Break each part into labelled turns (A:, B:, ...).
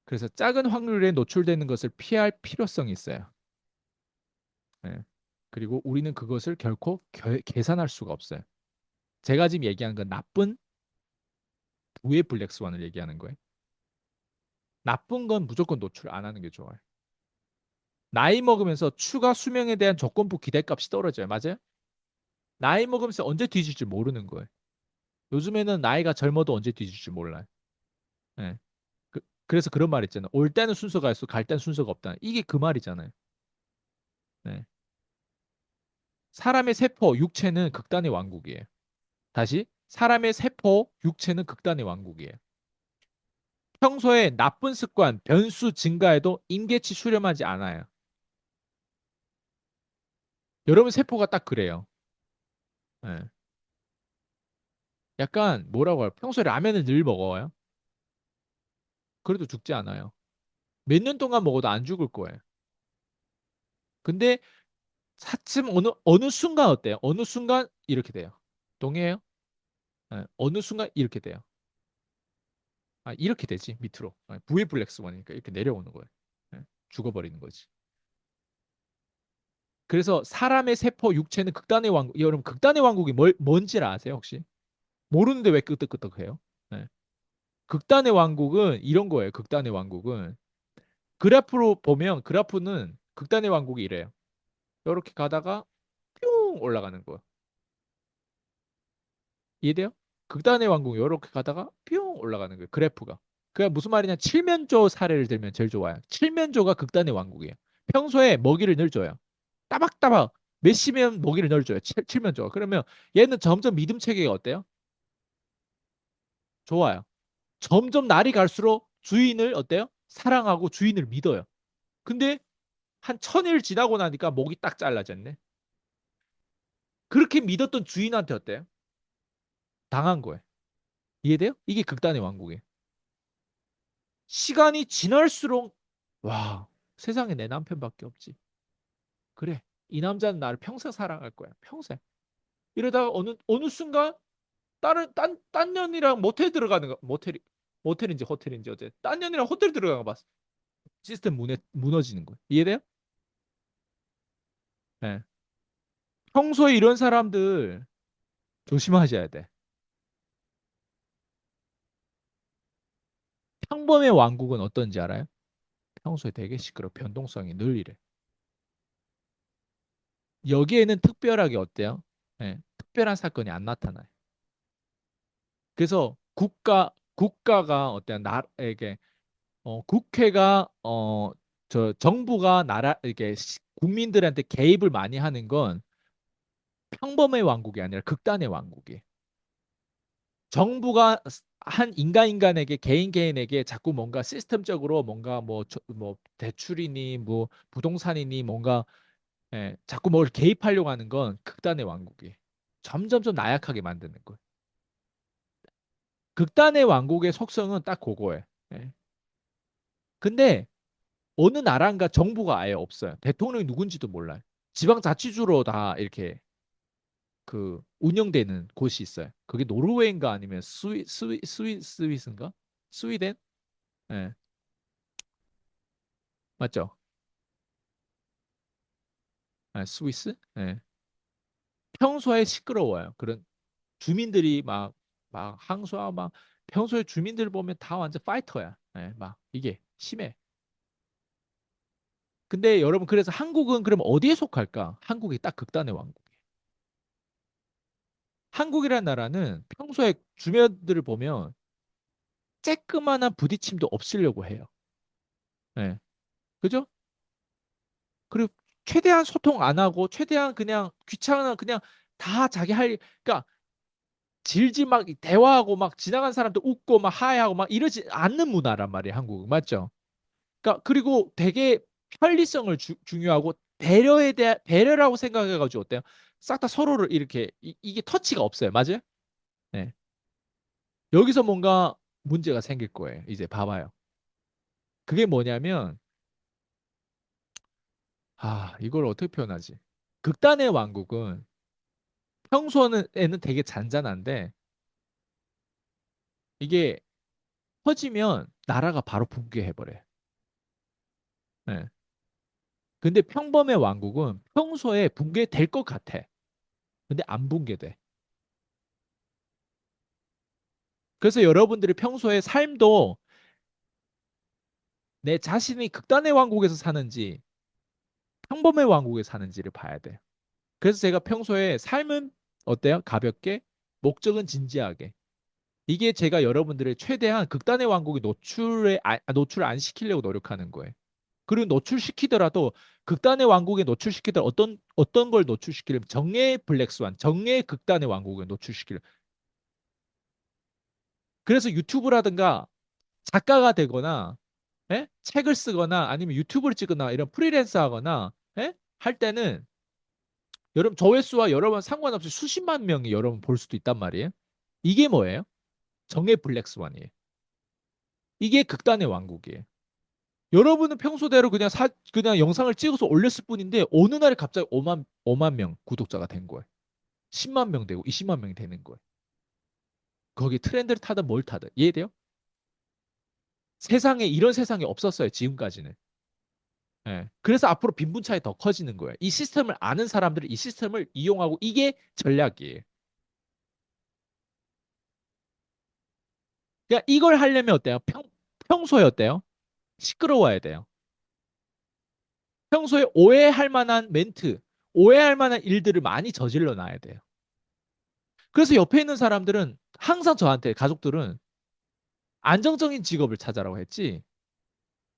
A: 그래서 작은 확률에 노출되는 것을 피할 필요성이 있어요. 예. 그리고 우리는 그것을 결코 계산할 수가 없어요. 제가 지금 얘기한 건 나쁜 부의 블랙스완을 얘기하는 거예요. 나쁜 건 무조건 노출 안 하는 게 좋아요. 나이 먹으면서 추가 수명에 대한 조건부 기대값이 떨어져요. 맞아요? 나이 먹으면서 언제 뒤질지 모르는 거예요. 요즘에는 나이가 젊어도 언제 뒤질지 몰라요. 예. 그래서 그런 말 있잖아요. 올 때는 순서가 있어, 갈 때는 순서가 없다. 이게 그 말이잖아요. 네. 사람의 세포, 육체는 극단의 왕국이에요. 다시, 사람의 세포, 육체는 극단의 왕국이에요. 평소에 나쁜 습관, 변수 증가에도 임계치 수렴하지 않아요. 여러분 세포가 딱 그래요. 예. 약간 뭐라고 할요 평소에 라면을 늘 먹어요. 그래도 죽지 않아요. 몇 년 동안 먹어도 안 죽을 거예요. 근데 사침 어느 순간 어때요? 어느 순간 이렇게 돼요. 동의해요? 예. 어느 순간 이렇게 돼요. 아, 이렇게 되지 밑으로. 부의 블랙스원이니까 이렇게 내려오는 거예요. 예. 죽어버리는 거지. 그래서 사람의 세포 육체는 극단의 왕국. 여러분 극단의 왕국이 뭔지 아세요 혹시? 모르는데 왜 끄떡끄떡해요? 예. 극단의 왕국은 이런 거예요. 극단의 왕국은 그래프로 보면 그래프는 극단의 왕국이 이래요. 이렇게 가다가 뿅 올라가는 거예요. 이해돼요? 극단의 왕국이 이렇게 가다가 뿅 올라가는 거예요. 그래프가. 그게 무슨 말이냐? 칠면조 사례를 들면 제일 좋아요. 칠면조가 극단의 왕국이에요. 평소에 먹이를 늘 줘요. 따박따박 몇시면 먹이를 늘 줘요. 칠면조가. 그러면 얘는 점점 믿음 체계가 어때요? 좋아요. 점점 날이 갈수록 주인을 어때요? 사랑하고 주인을 믿어요. 근데 한 1000일 지나고 나니까 목이 딱 잘라졌네. 그렇게 믿었던 주인한테 어때요? 당한 거예요. 이해돼요? 이게 극단의 왕국이에요. 시간이 지날수록 와, 세상에 내 남편밖에 없지. 그래. 이 남자는 나를 평생 사랑할 거야. 평생. 이러다가 어느 순간 딴 년이랑 모텔 들어가는 거 모텔인지 호텔인지 어째 딴 년이랑 호텔 들어가는 거 봤어. 시스템 무너지는 거예요. 이해돼요? 네. 평소에 이런 사람들 조심하셔야 돼. 평범의 왕국은 어떤지 알아요? 평소에 되게 시끄러. 변동성이 늘 이래. 여기에는 특별하게 어때요? 예, 특별한 사건이 안 나타나요. 그래서 국가가 어때요? 나에게 국회가 저 정부가 나라 이렇게 국민들한테 개입을 많이 하는 건 평범의 왕국이 아니라 극단의 왕국이에요. 정부가 한 인간에게 개인에게 자꾸 뭔가 시스템적으로 뭔가 뭐 대출이니 뭐 부동산이니 뭔가 자꾸 뭘 개입하려고 하는 건 극단의 왕국이에요. 점점점 나약하게 만드는 거예요. 극단의 왕국의 속성은 딱 그거예요. 예. 근데 어느 나라인가 정부가 아예 없어요. 대통령이 누군지도 몰라요. 지방자치주로 다 이렇게 그 운영되는 곳이 있어요. 그게 노르웨이인가 아니면 스위스인가? 스위덴? 예, 맞죠? 스위스? 예. 평소에 시끄러워요. 그런 주민들이 막 항소하고 막 평소에 주민들 보면 다 완전 파이터야. 예, 막 이게 심해. 근데 여러분 그래서 한국은 그럼 어디에 속할까? 한국이 딱 극단의 왕국. 한국이라는 나라는 평소에 주민들을 보면 쬐끄만한 부딪힘도 없으려고 해요. 예. 그죠? 그리고 최대한 소통 안 하고 최대한 그냥 귀찮아 그냥 다 자기 그러니까 질질 막 대화하고 막 지나간 사람도 웃고 막 하해하고 막 이러지 않는 문화란 말이에요, 한국은. 맞죠? 그러니까 그리고 되게 편리성을 중요하고 배려라고 생각해가지고 어때요? 싹 다 서로를 이렇게 이게 터치가 없어요. 맞아요? 네. 여기서 뭔가 문제가 생길 거예요. 이제 봐봐요. 그게 뭐냐면 이걸 어떻게 표현하지? 극단의 왕국은 평소에는 되게 잔잔한데 이게 퍼지면 나라가 바로 붕괴해버려요. 예. 근데 평범의 왕국은 평소에 붕괴될 것 같아. 근데 안 붕괴돼. 그래서 여러분들이 평소에 삶도 내 자신이 극단의 왕국에서 사는지 평범의 왕국에 사는지를 봐야 돼. 그래서 제가 평소에 삶은 어때요? 가볍게, 목적은 진지하게. 이게 제가 여러분들의 최대한 극단의 왕국에 노출을 안 시키려고 노력하는 거예요. 그리고 노출시키더라도 극단의 왕국에 노출시키더라도 어떤 걸 노출시키려면 정의의 블랙스완, 정의의 극단의 왕국에 노출시키려. 그래서 유튜브라든가 작가가 되거나 예? 책을 쓰거나 아니면 유튜브를 찍거나 이런 프리랜서 하거나 예? 할 때는 여러분 조회수와 여러분 상관없이 수십만 명이 여러분 볼 수도 있단 말이에요. 이게 뭐예요? 정의 블랙스완이에요. 이게 극단의 왕국이에요. 여러분은 평소대로 그냥 영상을 찍어서 올렸을 뿐인데 어느 날에 갑자기 5만 명 구독자가 된 거예요. 10만 명 되고 20만 명이 되는 거예요. 거기 트렌드를 타든 뭘 타든 이해돼요? 세상에 이런 세상이 없었어요. 지금까지는. 예. 그래서 앞으로 빈부차이 더 커지는 거예요. 이 시스템을 아는 사람들이 이 시스템을 이용하고 이게 전략이에요. 그러니까 이걸 하려면 어때요? 평소에 어때요? 시끄러워야 돼요. 평소에 오해할 만한 멘트, 오해할 만한 일들을 많이 저질러 놔야 돼요. 그래서 옆에 있는 사람들은 항상 저한테 가족들은 안정적인 직업을 찾아라고 했지.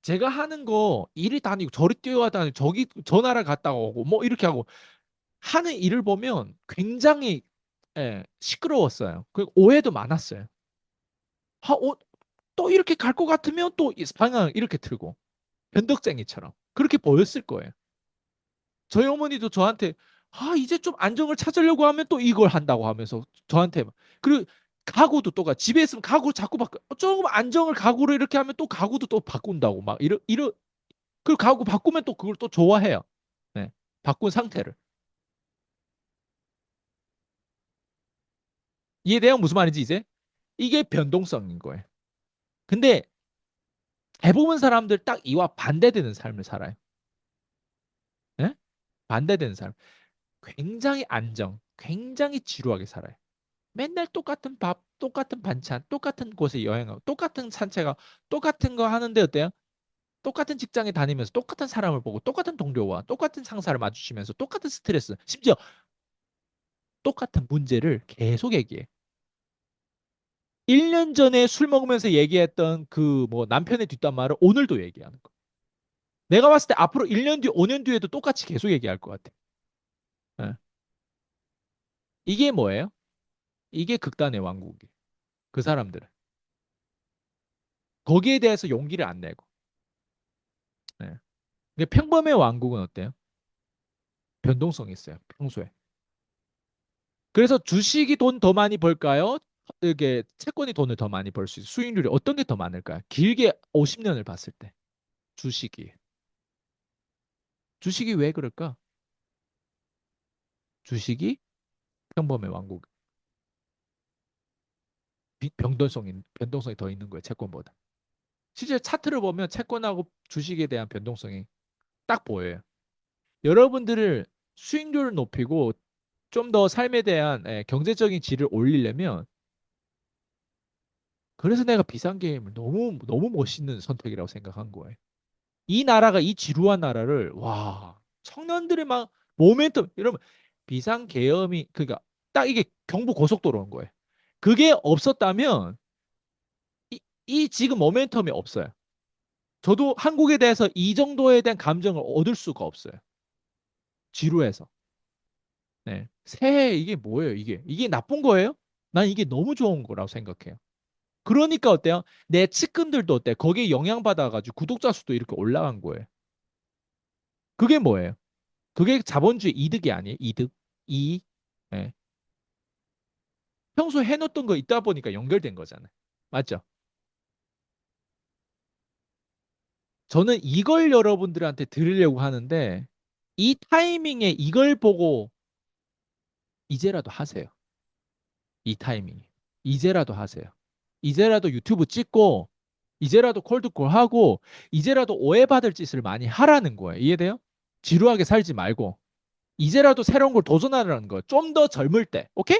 A: 제가 하는 거 이리 다니고 저리 뛰어다니고 저기 저 나라 갔다 오고 뭐 이렇게 하고 하는 일을 보면 굉장히 시끄러웠어요. 그 오해도 많았어요. 또 이렇게 갈 것 같으면 또 방향을 이렇게 틀고 변덕쟁이처럼 그렇게 보였을 거예요. 저희 어머니도 저한테 이제 좀 안정을 찾으려고 하면 또 이걸 한다고 하면서 저한테 그리고 가구도 똑같 집에 있으면 가구 자꾸 바꿔 조금 안정을 가구를 이렇게 하면 또 가구도 또 바꾼다고 막 그 가구 바꾸면 또 그걸 또 좋아해요. 네. 바꾼 상태를 이해돼요? 무슨 말인지 이제 이게 변동성인 거예요. 근데 대부분 사람들 딱 이와 반대되는 삶을 살아요. 네? 반대되는 삶. 굉장히 굉장히 지루하게 살아요. 맨날 똑같은 밥, 똑같은 반찬, 똑같은 곳에 여행하고, 똑같은 산책하고, 똑같은 거 하는데 어때요? 똑같은 직장에 다니면서 똑같은 사람을 보고, 똑같은 동료와 똑같은 상사를 마주치면서 똑같은 스트레스, 심지어 똑같은 문제를 계속 얘기해. 1년 전에 술 먹으면서 얘기했던 그 뭐 남편의 뒷담화를 오늘도 얘기하는 거. 내가 봤을 때 앞으로 1년 뒤, 5년 뒤에도 똑같이 계속 얘기할 것 같아. 예. 이게 뭐예요? 이게 극단의 왕국이에요. 그 사람들은. 거기에 대해서 용기를 안 내고. 예. 근데 평범의 왕국은 어때요? 변동성이 있어요. 평소에. 그래서 주식이 돈 더 많이 벌까요? 이게 채권이 돈을 더 많이 벌 수 있어요. 수익률이 어떤 게 더 많을까요? 길게 50년을 봤을 때. 주식이. 주식이 왜 그럴까? 주식이 평범의 왕국. 변동성이 더 있는 거예요. 채권보다. 실제 차트를 보면 채권하고 주식에 대한 변동성이 딱 보여요. 여러분들을 수익률을 높이고 좀 더 삶에 대한 경제적인 질을 올리려면 그래서 내가 비상게임을 너무 너무 멋있는 선택이라고 생각한 거예요. 이 나라가 이 지루한 나라를 와 청년들의 막 모멘텀 여러분 비상계엄이 그러니까 딱 이게 경부 고속도로인 거예요. 그게 없었다면 이 지금 모멘텀이 없어요. 저도 한국에 대해서 이 정도에 대한 감정을 얻을 수가 없어요. 지루해서. 네. 새해 이게 뭐예요? 이게 나쁜 거예요? 난 이게 너무 좋은 거라고 생각해요. 그러니까 어때요? 내 측근들도 어때? 거기에 영향받아가지고 구독자 수도 이렇게 올라간 거예요. 그게 뭐예요? 그게 자본주의 이득이 아니에요? 이득. 이익. 예. 평소에 해놓던 거 있다 보니까 연결된 거잖아요. 맞죠? 저는 이걸 여러분들한테 드리려고 하는데 이 타이밍에 이걸 보고 이제라도 하세요. 이 타이밍에. 이제라도 하세요. 이제라도 유튜브 찍고 이제라도 콜드콜 하고 이제라도 오해받을 짓을 많이 하라는 거예요. 이해돼요? 지루하게 살지 말고 이제라도 새로운 걸 도전하라는 거예요. 좀 더 젊을 때. 오케이?